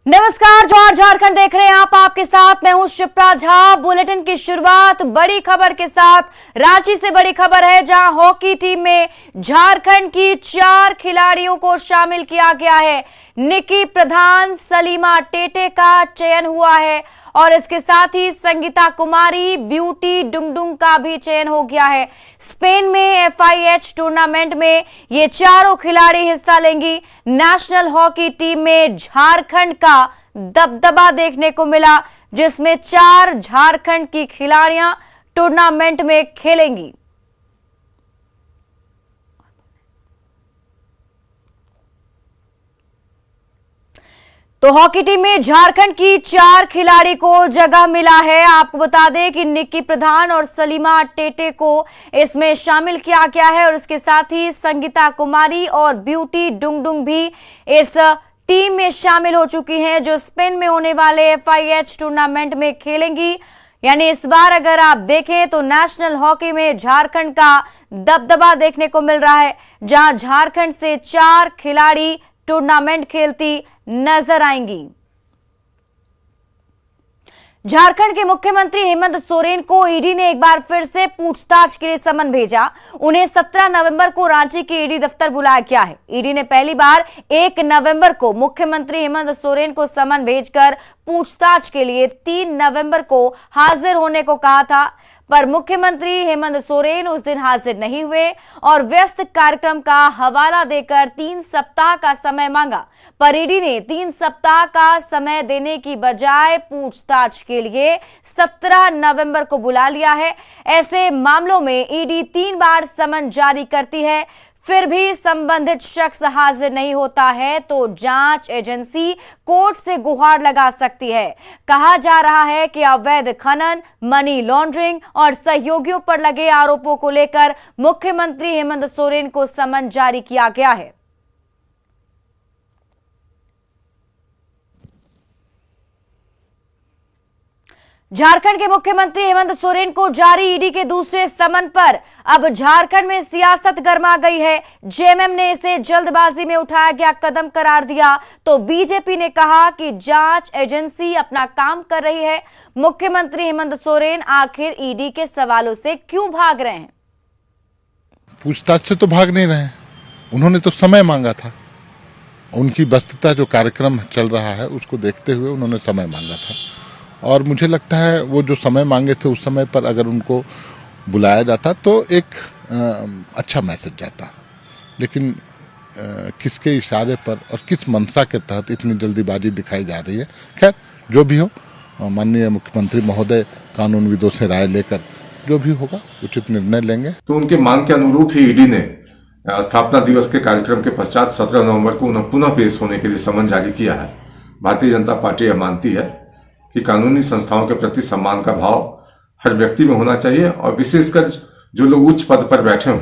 नमस्कार, जवाहर झारखंड देख रहे हैं आप। आपके साथ मैं हूं शिप्रा झा। बुलेटिन की शुरुआत बड़ी खबर के साथ। रांची से बड़ी खबर है, जहां हॉकी टीम में झारखंड की 4 खिलाड़ियों को शामिल किया गया है। निकी प्रधान, सलीमा टेटे का चयन हुआ है और इसके साथ ही संगीता कुमारी, ब्यूटी डुंगडुंग का भी चयन हो गया है। स्पेन में FIH टूर्नामेंट में ये चारों खिलाड़ी हिस्सा लेंगी। नेशनल हॉकी टीम में झारखंड का दबदबा देखने को मिला, जिसमें 4 झारखंड की खिलाड़ियां टूर्नामेंट में खेलेंगी। तो हॉकी टीम में झारखंड की 4 खिलाड़ी को जगह मिला है। आपको बता दें कि निक्की प्रधान और सलीमा टेटे को इसमें शामिल किया गया है और इसके साथ ही संगीता कुमारी और ब्यूटी डुंगडुंग भी इस टीम में शामिल हो चुकी हैं, जो स्पेन में होने वाले FIH टूर्नामेंट में खेलेंगी। यानी इस बार अगर आप देखें तो नेशनल हॉकी में झारखंड का दबदबा देखने को मिल रहा है, जहां झारखंड से 4 खिलाड़ी टूर्नामेंट खेलती नजर आएंगी। झारखंड के मुख्यमंत्री हेमंत सोरेन को ईडी ने एक बार फिर से पूछताछ के लिए समन भेजा। उन्हें 17 नवंबर को रांची के ईडी दफ्तर बुलाया गया है। ईडी ने पहली बार 1 नवंबर को मुख्यमंत्री हेमंत सोरेन को समन भेजकर पूछताछ के लिए 3 नवंबर को हाजिर होने को कहा था, पर मुख्यमंत्री हेमंत सोरेन उस दिन हाजिर नहीं हुए और व्यस्त कार्यक्रम का हवाला देकर 3 सप्ताह का समय मांगा। पर ईडी ने 3 सप्ताह का समय देने की बजाय पूछताछ के लिए 17 नवंबर को बुला लिया है। ऐसे मामलों में ईडी 3 बार समन जारी करती है, फिर भी संबंधित शख्स हाजिर नहीं होता है तो जांच एजेंसी कोर्ट से गुहार लगा सकती है। कहा जा रहा है कि अवैध खनन, मनी लॉन्ड्रिंग और सहयोगियों पर लगे आरोपों को लेकर मुख्यमंत्री हेमंत सोरेन को समन जारी किया गया है। झारखंड के मुख्यमंत्री हेमंत सोरेन को जारी ईडी के दूसरे समन पर अब झारखंड में सियासत गर्मा गई है। जेएमएम ने इसे जल्दबाजी में उठाया गया कदम करार दिया, तो बीजेपी ने कहा कि जांच एजेंसी अपना काम कर रही है। मुख्यमंत्री हेमंत सोरेन आखिर ईडी के सवालों से क्यों भाग रहे हैं? पूछताछ से तो भाग नहीं रहे हैं, उन्होंने तो समय मांगा था। उनकी व्यस्तता जो कार्यक्रम चल रहा है उसको देखते हुए उन्होंने समय मांगा था और मुझे लगता है वो जो समय मांगे थे उस समय पर अगर उनको बुलाया जाता तो एक अच्छा मैसेज जाता। लेकिन किसके इशारे पर और किस मंशा के तहत इतनी जल्दीबाजी दिखाई जा रही है। खैर जो भी हो, माननीय मुख्यमंत्री महोदय कानूनविदों से राय लेकर जो भी होगा उचित निर्णय लेंगे। तो उनके मांग के अनुरूप ही ईडी ने स्थापना दिवस के कार्यक्रम के पश्चात 17 नवंबर को उन्हें पुनः पेश होने के लिए समन जारी किया है। भारतीय जनता पार्टी यह मानती है कि कानूनी संस्थाओं के प्रति सम्मान का भाव हर व्यक्ति में होना चाहिए और विशेषकर जो लोग उच्च पद पर बैठे हों,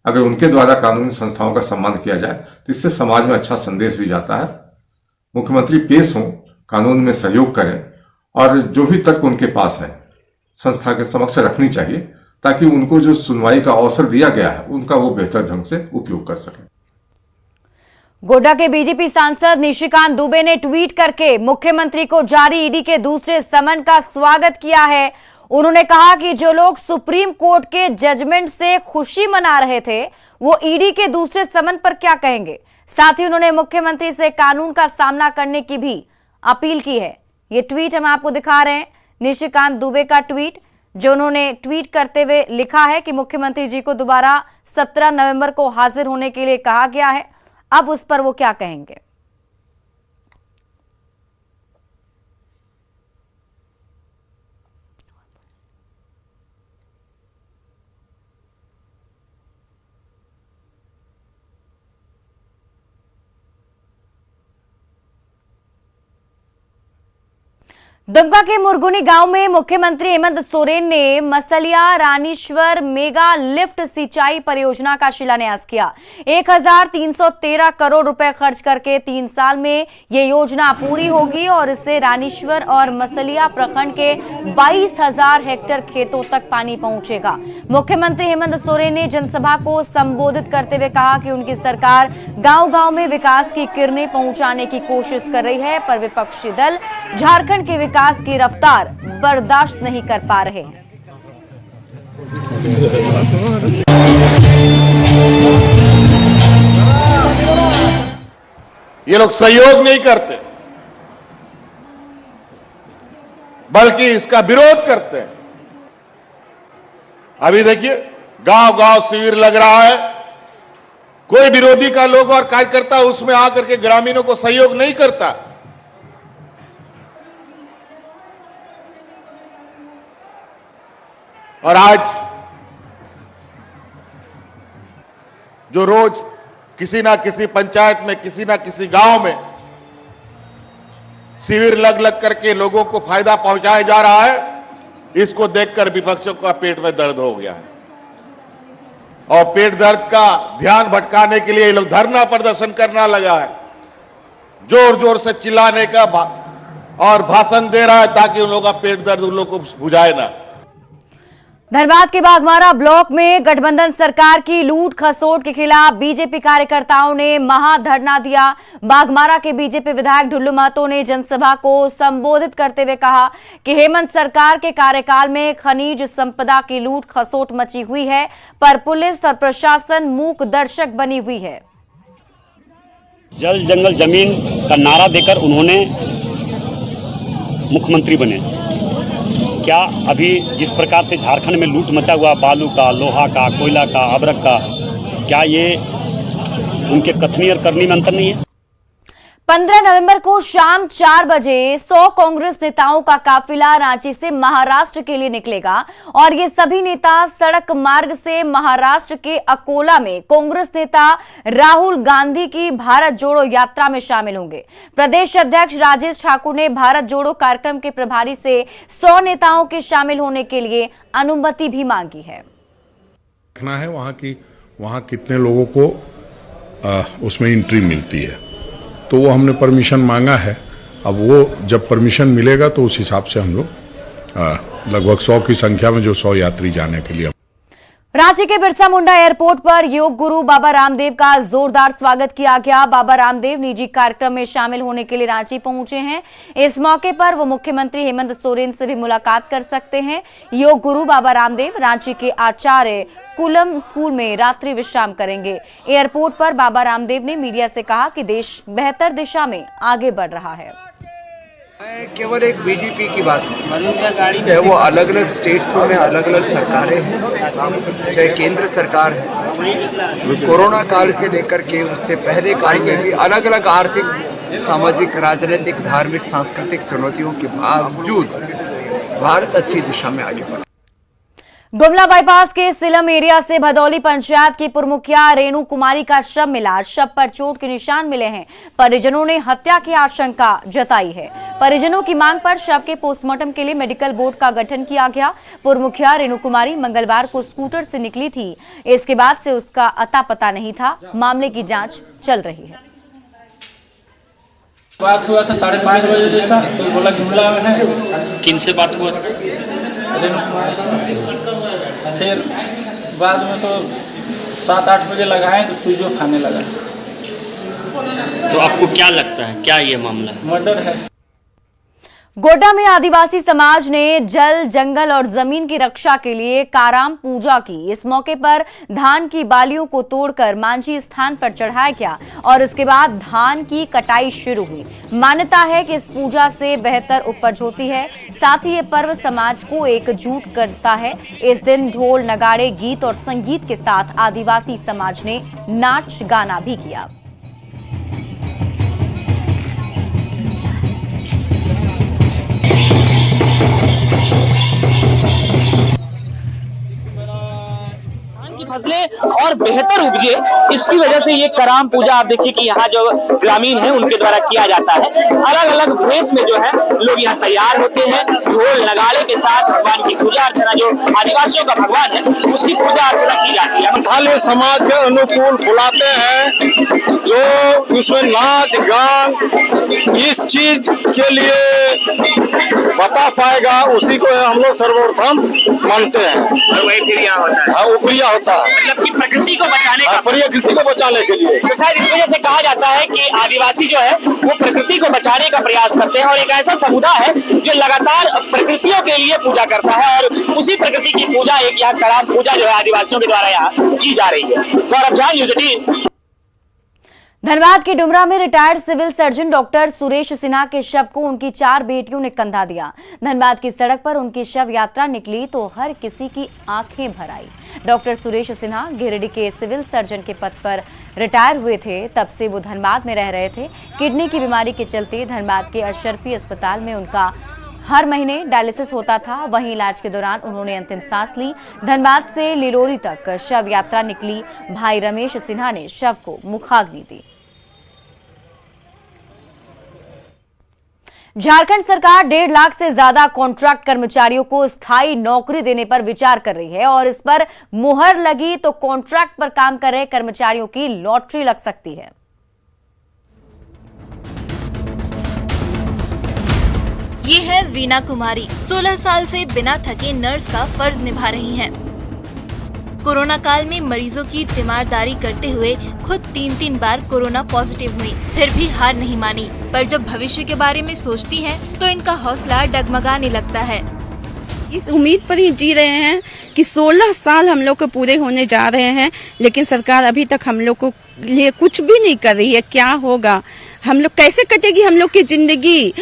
अगर उनके द्वारा कानूनी संस्थाओं का सम्मान किया जाए तो इससे समाज में अच्छा संदेश भी जाता है। मुख्यमंत्री पेश हों, कानून में सहयोग करें और जो भी तर्क उनके पास है संस्था के समक्ष रखनी चाहिए, ताकि उनको जो सुनवाई का अवसर दिया गया है उनका वो बेहतर ढंग से उपयोग कर सकें। गोड्डा के बीजेपी सांसद निशिकांत दुबे ने ट्वीट करके मुख्यमंत्री को जारी ईडी के दूसरे समन का स्वागत किया है। उन्होंने कहा कि जो लोग सुप्रीम कोर्ट के जजमेंट से खुशी मना रहे थे, वो ईडी के दूसरे समन पर क्या कहेंगे। साथ ही उन्होंने मुख्यमंत्री से कानून का सामना करने की भी अपील की है। ये ट्वीट हम आपको दिखा रहे हैं, निशिकांत दुबे का ट्वीट, जो उन्होंने ट्वीट करते हुए लिखा है कि मुख्यमंत्री जी को दोबारा 17 नवंबर को हाजिर होने के लिए कहा गया है। अब उस पर वो क्या कहेंगे। दुमका के मुरगुनी गांव में मुख्यमंत्री हेमंत सोरेन ने मसलिया रानीश्वर मेगा लिफ्ट सिंचाई परियोजना का शिलान्यास किया। 1313 करोड़ रुपए खर्च करके 3 साल में ये योजना पूरी होगी और इससे रानीश्वर और मसलिया प्रखंड के 22,000 हेक्टेयर खेतों तक पानी पहुंचेगा। मुख्यमंत्री हेमंत सोरेन ने जनसभा को संबोधित करते हुए कहा कि उनकी सरकार गांव-गांव में विकास की किरणें पहुंचाने की कोशिश कर रही है, पर विपक्षी दल झारखंड के विकास की रफ्तार बर्दाश्त नहीं कर पा रहे हैं। ये लोग सहयोग नहीं करते, बल्कि इसका विरोध करते हैं। अभी देखिए गांव-गांव शिविर लग रहा है, कोई विरोधी का लोग और कार्यकर्ता उसमें आकर के ग्रामीणों को सहयोग नहीं करता। और आज जो रोज किसी ना किसी पंचायत में, किसी ना किसी गांव में शिविर लग करके लोगों को फायदा पहुंचाया जा रहा है, इसको देखकर विपक्षों का पेट में दर्द हो गया है। और पेट दर्द का ध्यान भटकाने के लिए ये लोग धरना प्रदर्शन करना लगा है, जोर जोर से चिल्लाने का और भाषण दे रहा है ताकि उन लोगों का पेट दर्द उन लोगों को बुझाए ना। धनबाद के बाघमारा ब्लॉक में गठबंधन सरकार की लूट खसोट के खिलाफ बीजेपी कार्यकर्ताओं ने महाधरना दिया। बाघमारा के बीजेपी विधायक ढुल्लू महतो ने जनसभा को संबोधित करते हुए कहा कि हेमंत सरकार के कार्यकाल में खनिज संपदा की लूट खसोट मची हुई है, पर पुलिस और प्रशासन मूक दर्शक बनी हुई है। जल जंगल जमीन का नारा देकर उन्होंने मुख्यमंत्री बने। क्या अभी जिस प्रकार से झारखंड में लूट मचा हुआ, बालू का, लोहा का, कोयला का, अबरक का, क्या ये उनके कथनी और करनी में अंतर नहीं है? 15 नवंबर को शाम 4 बजे 100 कांग्रेस नेताओं का काफिला रांची से महाराष्ट्र के लिए निकलेगा और ये सभी नेता सड़क मार्ग से महाराष्ट्र के अकोला में कांग्रेस नेता राहुल गांधी की भारत जोड़ो यात्रा में शामिल होंगे। प्रदेश अध्यक्ष राजेश ठाकुर ने भारत जोड़ो कार्यक्रम के प्रभारी से 100 नेताओं के शामिल होने के लिए अनुमति भी मांगी है। देखना है वहाँ कितने लोगों को उसमें एंट्री मिलती है, तो वो हमने परमिशन मांगा है। अब वो जब परमिशन मिलेगा तो उस हिसाब से हम लोग लगभग 100 की संख्या में जो 100 यात्री जाने के लिए। रांची के बिरसा मुंडा एयरपोर्ट पर योग गुरु बाबा रामदेव का जोरदार स्वागत किया गया। बाबा रामदेव निजी कार्यक्रम में शामिल होने के लिए रांची पहुंचे हैं। इस मौके पर वो मुख्यमंत्री हेमंत सोरेन से भी मुलाकात कर सकते हैं। योग गुरु बाबा रामदेव रांची के आचार्य कुलम स्कूल में रात्रि विश्राम करेंगे। एयरपोर्ट पर बाबा रामदेव ने मीडिया से कहा कि देश बेहतर दिशा में आगे बढ़ रहा है। केवल एक बीजेपी की बात है, चाहे वो अलग अलग स्टेट्स में अलग अलग सरकारें हैं, चाहे केंद्र सरकार है, कोरोना काल से लेकर के उससे पहले काल में भी अलग अलग आर्थिक, सामाजिक, राजनीतिक, धार्मिक, सांस्कृतिक चुनौतियों के बावजूद भारत अच्छी दिशा में आगे बढ़ा। गुमला बाईपास के सिलम एरिया से भदौली पंचायत की पूर्व मुखिया रेणु कुमारी का शव मिला। शव पर चोट के निशान मिले हैं। परिजनों ने हत्या की आशंका जताई है। परिजनों की मांग पर शव के पोस्टमार्टम के लिए मेडिकल बोर्ड का गठन किया गया। पूर्व मुखिया रेणु कुमारी मंगलवार को स्कूटर से निकली थी। इसके बाद से उसका अता पता नहीं था। मामले की जांच चल रही है। बात हुआ था 5:30 बजे जैसा, तो बोला जुमला में है। किन से बात हुआ था? फिर बाद में तो 7-8 बजे लगाए तो सुइजो खाने लगा। तो आपको क्या लगता है, क्या ये मामला मर्डर है? गोड्डा में आदिवासी समाज ने जल, जंगल और जमीन की रक्षा के लिए काराम पूजा की। इस मौके पर धान की बालियों को तोड़कर मांझी स्थान पर चढ़ाया गया और इसके बाद धान की कटाई शुरू हुई। मान्यता है कि इस पूजा से बेहतर उपज होती है। साथ ही ये पर्व समाज को एकजुट करता है। इस दिन ढोल, नगाड़े, गीत और संगीत के साथ आदिवासी समाज ने नाच गाना भी किया। फसलें और बेहतर उपजे, इसकी वजह से ये कराम पूजा आप देखिए कि यहाँ जो ग्रामीण है उनके द्वारा किया जाता है। अलग अलग भेष में जो है लोग यहाँ तैयार होते हैं, ढोल नगाड़े के साथ भगवान की पूजा अर्चना, जो आदिवासियों का भगवान है उसकी पूजा अर्चना की जाती है। संथाली समाज के अनुकूल बुलाते हैं, जो इसमें नाच गान इस चीज के लिए बता पाएगा उसी को हम लोग सर्वप्रथम मानते हैं। और वही क्रिया होता है। हाँ, वो क्रिया होता है, मतलब कि प्रकृति को बचाने का, प्रकृति को बचाने के लिए। तो शायद इस वजह से कहा जाता है कि आदिवासी जो है वो प्रकृति को बचाने का प्रयास करते हैं और एक ऐसा समुदाय है जो लगातार प्रकृतियों के लिए पूजा करता है और उसी प्रकृति की पूजा एक यहाँ कराम पूजा जो है आदिवासियों के द्वारा यहाँ की जा रही है। गौरव झा, न्यूज़ 18। धनबाद के डुमरा में retired civil surgeon doctor Suresh Sinha के शव को उनकी 4 बेटियों ने कंधा दिया। धनबाद की सड़क पर उनकी शव यात्रा निकली तो हर किसी की आंखें भर आई। डॉक्टर सुरेश सिन्हा गिरिडीह के सिविल सर्जन के पद पर रिटायर हुए थे। तब से वो धनबाद में रह रहे थे। किडनी की बीमारी के चलते धनबाद के अशरफी अस्पताल में उनका हर महीने डायलिसिस होता था। वहीं इलाज के दौरान उन्होंने अंतिम सांस ली। धनबाद से लिलोरी तक शव यात्रा निकली। भाई रमेश सिन्हा ने शव को मुखाग्नि दी। झारखंड सरकार 1.5 लाख से ज्यादा कॉन्ट्रैक्ट कर्मचारियों को स्थायी नौकरी देने पर विचार कर रही है और इस पर मुहर लगी तो कॉन्ट्रैक्ट पर काम कर रहे कर्मचारियों की लॉटरी लग सकती है। ये है वीना कुमारी। 16 साल से बिना थके नर्स का फर्ज निभा रही हैं। कोरोना काल में मरीजों की तीमारदारी करते हुए खुद 3 बार कोरोना पॉजिटिव हुई, फिर भी हार नहीं मानी। पर जब भविष्य के बारे में सोचती हैं, तो इनका हौसला डगमगाने लगता है। इस उम्मीद पर ही जी रहे हैं कि 16 साल हम लोग को पूरे होने जा रहे हैं, लेकिन सरकार अभी तक हम लोग को लिए कुछ भी नहीं कर रही है। क्या होगा, हम लोग कैसे कटेगी हम लोग की जिंदगी।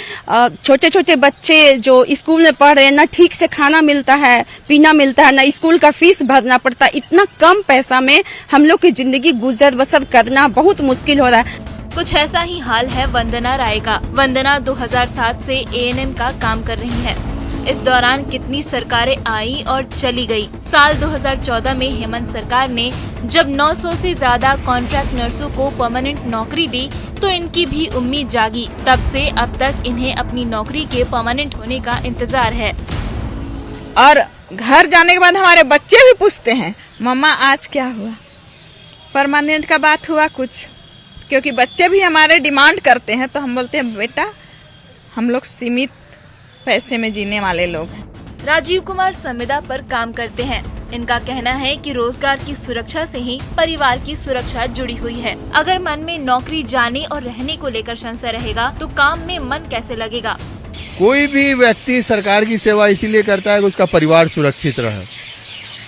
छोटे छोटे बच्चे जो स्कूल में पढ़ रहे हैं, ना ठीक से खाना मिलता है, पीना मिलता है, ना स्कूल का फीस भरना पड़ता है। इतना कम पैसा में हम लोग की जिंदगी गुजर बसर करना बहुत मुश्किल हो रहा है। कुछ ऐसा ही हाल है वंदना राय का। वंदना 2007 से ANM का काम कर रही है। इस दौरान कितनी सरकारें आई और चली गई। साल 2014 में हेमंत सरकार ने जब 900 से ज्यादा कॉन्ट्रैक्ट नर्सों को परमानेंट नौकरी दी तो इनकी भी उम्मीद जागी। तब से अब तक इन्हें अपनी नौकरी के परमानेंट होने का इंतजार है। और घर जाने के बाद हमारे बच्चे भी पूछते हैं, मम्मा आज क्या हुआ, परमानेंट का बात हुआ कुछ? क्योंकि बच्चे भी हमारे डिमांड करते हैं, तो हम बोलते हैं बेटा हम लोग सीमित पैसे में जीने वाले लोग हैं। राजीव कुमार संविदा पर काम करते हैं। इनका कहना है कि रोजगार की सुरक्षा से ही परिवार की सुरक्षा जुड़ी हुई है। अगर मन में नौकरी जाने और रहने को लेकर संशय रहेगा तो काम में मन कैसे लगेगा। कोई भी व्यक्ति सरकार की सेवा इसीलिए करता है कि उसका परिवार सुरक्षित रहे,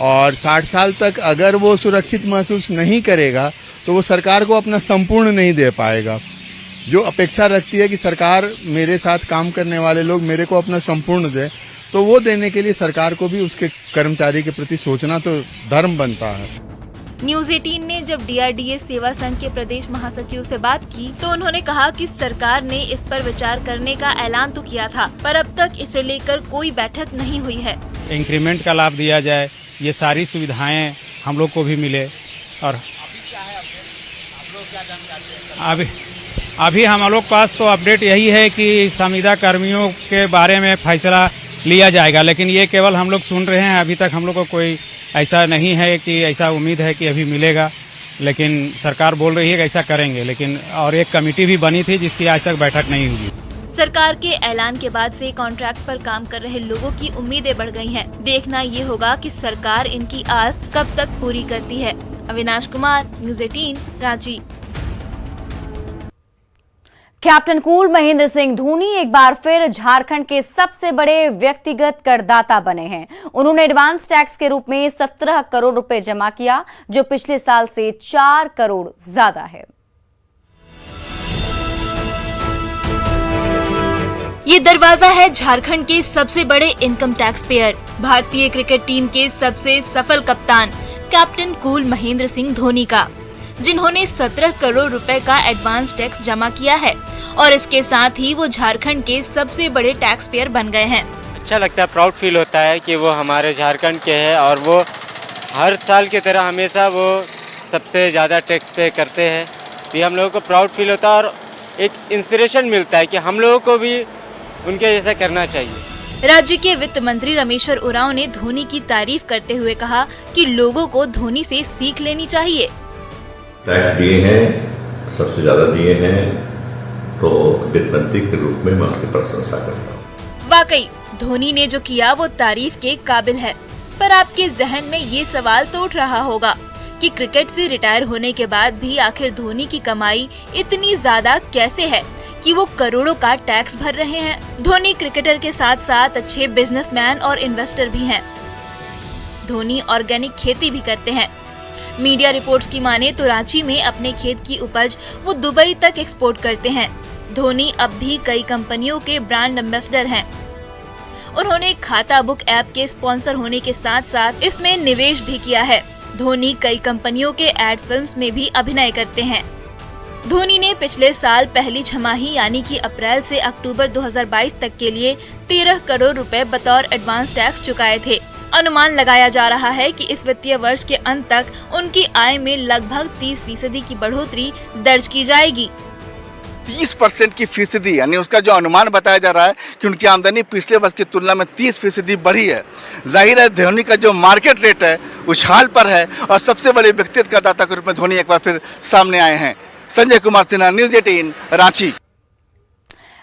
और 60 साल तक अगर वो सुरक्षित महसूस नहीं करेगा तो वो सरकार को अपना संपूर्ण नहीं दे पाएगा। जो अपेक्षा रखती है कि सरकार मेरे साथ काम करने वाले लोग मेरे को अपना संपूर्ण दे, तो वो देने के लिए सरकार को भी उसके कर्मचारी के प्रति सोचना तो धर्म बनता है। न्यूज़ 18 ने जब DRDA सेवा संघ के प्रदेश महासचिव से बात की तो उन्होंने कहा कि सरकार ने इस पर विचार करने का ऐलान तो किया था, पर अब तक इसे लेकर कोई बैठक नहीं हुई है। इंक्रीमेंट का लाभ दिया जाए, ये सारी सुविधाएं हम लोग को भी मिले। और अभी हम लोग पास तो अपडेट यही है कि संविदा कर्मियों के बारे में फैसला लिया जाएगा, लेकिन ये केवल हम लोग सुन रहे हैं। अभी तक हम लोग को कोई ऐसा नहीं है कि ऐसा उम्मीद है कि अभी मिलेगा, लेकिन सरकार बोल रही है कि ऐसा करेंगे। लेकिन और एक कमेटी भी बनी थी जिसकी आज तक बैठक नहीं हुई। सरकार के ऐलान के बाद से कॉन्ट्रैक्ट पर काम कर रहे लोगों की उम्मीदें बढ़ गई हैं। देखना ये होगा कि सरकार इनकी आस कब तक पूरी करती है। Avinash Kumar, news 18, Ranchi. Captain cool Mahendra Singh Dhoni एक बार फिर झारखंड के सबसे बड़े व्यक्तिगत करदाता बने हैं। उन्होंने एडवांस टैक्स के रूप में 17 करोड़ रुपए जमा किया, जो पिछले साल से 4 करोड़ ज्यादा है। ये दरवाजा है झारखंड के सबसे बड़े इनकम टैक्स पेयर, भारतीय क्रिकेट टीम के सबसे सफल कप्तान कैप्टन कूल महेंद्र सिंह धोनी का, जिन्होंने 17 करोड़ रुपए का एडवांस टैक्स जमा किया है और इसके साथ ही वो झारखंड के सबसे बड़े टैक्स पेयर बन गए हैं। अच्छा लगता है, प्राउड फील होता है कि वो हमारे झारखंड के हैं और वो हर साल की तरह हमेशा वो सबसे ज़्यादा टैक्स पे करते हैं। तो ये हम लोगों को प्राउड फील होता है और एक इंस्पिरेशन मिलता है कि हम लोगों को भी उनके जैसा करना चाहिए। राज्य के वित्त मंत्री रामेश्वर उरांव ने धोनी की तारीफ करते हुए कहा कि लोगों को धोनी से सीख लेनी चाहिए। टैक्स दिए हैं, सबसे ज्यादा दिए हैं, तो वित्त मंत्री के रूप में मैं उसकी प्रशंसा करता हूँ। वाकई धोनी ने जो किया वो तारीफ के काबिल है, पर आपके जहन में ये सवाल तो उठ रहा होगा कि क्रिकेट से रिटायर होने के बाद भी आखिर धोनी की कमाई इतनी ज्यादा कैसे है कि वो करोड़ों का टैक्स भर रहे हैं। धोनी क्रिकेटर के साथ साथ अच्छे बिजनेसमैन और इन्वेस्टर भी हैं। धोनी ऑर्गेनिक खेती भी करते हैं। मीडिया रिपोर्ट्स की माने तो रांची में अपने खेत की उपज वो दुबई तक एक्सपोर्ट करते हैं। धोनी अब भी कई कंपनियों के ब्रांड एम्बेसडर हैं। उन्होंने खाता बुक ऐप के स्पॉन्सर होने के साथ साथ इसमें निवेश भी किया है। धोनी कई कंपनियों के एड फिल्म्स में भी अभिनय करते हैं। धोनी ने पिछले साल पहली छमाही यानी कि अप्रैल से अक्टूबर 2022 तक के लिए 13 करोड़ रुपए बतौर एडवांस टैक्स चुकाए थे। अनुमान लगाया जा रहा है कि इस वित्तीय वर्ष के अंत तक उनकी आय में लगभग 30% की बढ़ोतरी दर्ज की जाएगी। 30% की फीसदी यानी उसका जो अनुमान बताया जा रहा है कि उनकी आमदनी पिछले वर्ष की तुलना में 30% बढ़ी है। जाहिर है धोनी का जो मार्केट रेट है उछाल पर है और सबसे बड़े व्यक्तित्व करदाता के रूप में धोनी एक बार फिर सामने आए हैं। संजय कुमार सिन्हा, न्यूज़ 18 रांची।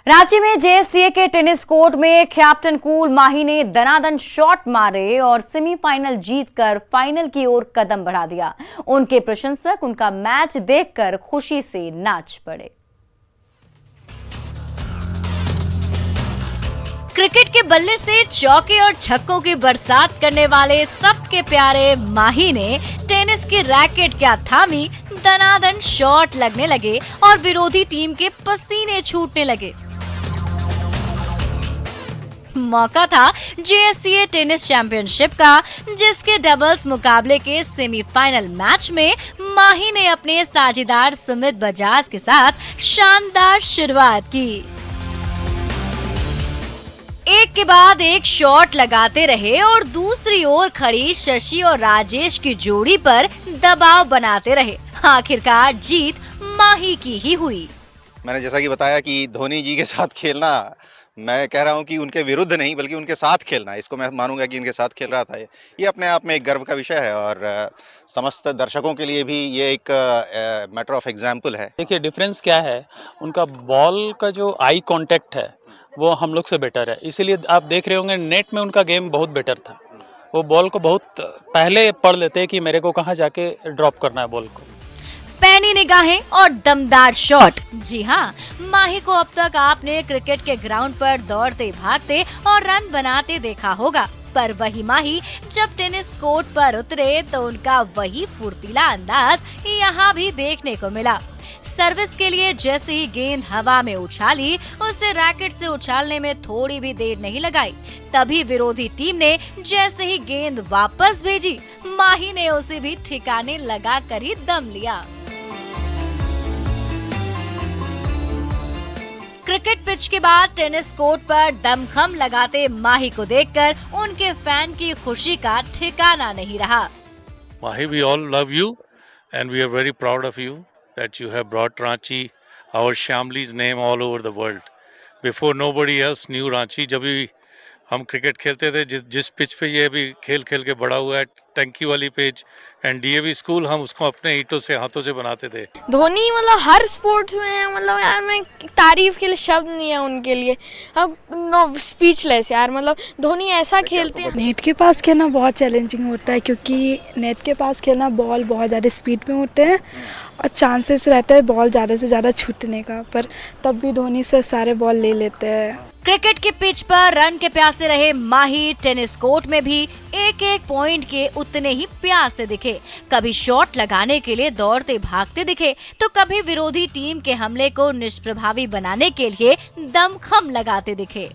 रांची में जेएससीए के टेनिस कोर्ट में कैप्टन कूल माही ने दनादन शॉट मारे और सेमीफाइनल जीतकर फाइनल की ओर कदम बढ़ा दिया। उनके प्रशंसक उनका मैच देखकर खुशी से नाच पड़े। क्रिकेट के बल्ले से चौके और छक्कों की बरसात करने वाले सबके प्यारे माही ने टेनिस की रैकेट क्या थामी, दनादन शॉट लगने लगे और विरोधी टीम के पसीने छूटने लगे। मौका था जेएससीए टेनिस चैंपियनशिप का, जिसके डबल्स मुकाबले के सेमीफाइनल मैच में माही ने अपने साझीदार सुमित बजाज के साथ शानदार शुरुआत की। एक के बाद एक शॉट लगाते रहे और दूसरी ओर खड़ी शशि और राजेश की जोड़ी पर दबाव बनाते रहे। आखिरकार जीत माही की ही हुई। मैंने जैसा कि बताया कि धोनी जी के साथ खेलना, मैं कह रहा हूं कि उनके विरुद्ध नहीं बल्कि उनके साथ खेलना, इसको मैं मानूंगा कि उनके साथ खेल रहा था। ये अपने आप में एक गर्व का विषय है और समस्त दर्शकों के लिए भी ये एक मैटर ऑफ एग्जाम्पल है। देखिए डिफरेंस क्या है, उनका बॉल का जो आई कांटेक्ट है वो हम लोग से बेटर है, इसीलिए आप देख रहे होंगे नेट में उनका गेम बहुत बेटर था। वो बॉल को बहुत पहले पढ़ लेते हैं कि मेरे को कहाँ जाके ड्रॉप करना है बॉल को। पैनी निगाहें और दमदार शॉट। जी हाँ, माही को अब तक आपने क्रिकेट के ग्राउंड पर दौड़ते भागते और रन बनाते देखा होगा, पर वही माही जब टेनिस कोर्ट पर उतरे तो उनका वही फुर्तीला अंदाज यहाँ भी देखने को मिला। सर्विस के लिए जैसे ही गेंद हवा में उछाली, उसे रैकेट से उछालने में थोड़ी भी देर नहीं लगाई। तभी विरोधी टीम ने जैसे ही गेंद वापस भेजी, माही ने उसे भी ठिकाने लगा कर ही दम लिया। क्रिकेट पिच के बाद टेनिस कोर्ट पर दमखम लगाते माही को देखकर उनके फैन की खुशी का ठिकाना नहीं रहा। Mahi, we all love you and we are very proud of you that you have brought Ranchi, our Shamli's name all over the world. Before nobody else knew Ranchi. जब भी हम क्रिकेट खेलते थे जिस पिच पे ये भी खेल खेल के बड़ा हुआ है, टंकी वाली पिच एंड डीएवी स्कूल, हम उसको अपने ईंटों से हाथों से बनाते थे। धोनी मतलब हर स्पोर्ट्स में, मतलब यार मैं तारीफ के लिए शब्द नहीं है उनके लिए, अब नो स्पीचलेस यार। मतलब धोनी ऐसा खेलते हैं। नेट के पास खेलना बहुत चैलेंजिंग होता है क्योंकि नेट के पास खेलना बॉल बहुत ज़्यादा स्पीड में होते हैं और चांसेस रहता है बॉल ज़्यादा से ज़्यादा छूटने का, पर तब भी धोनी से सारे बॉल ले लेते हैं। क्रिकेट के पिच पर रन के प्यासे रहे माही टेनिस कोर्ट में भी एक एक पॉइंट के उतने ही प्यासे दिखे। कभी शॉट लगाने के लिए दौड़ते भागते दिखे तो कभी विरोधी टीम के हमले को निष्प्रभावी बनाने के लिए दमखम लगाते दिखे।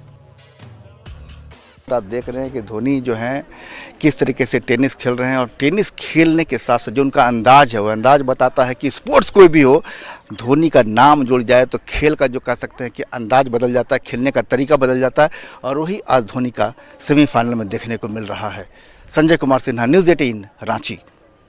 आप देख रहे हैं कि धोनी जो हैं किस तरीके से टेनिस खेल रहे हैं और टेनिस खेलने के साथ साथ जो उनका अंदाज है वो अंदाज बताता है कि स्पोर्ट्स कोई भी हो, धोनी का नाम जुड़ जाए तो खेल का जो कह सकते हैं कि अंदाज बदल जाता है, खेलने का तरीका बदल जाता है और वही आज धोनी का सेमीफाइनल में देखने को मिल रहा है। संजय कुमार सिन्हा, न्यूज़ 18 रांची।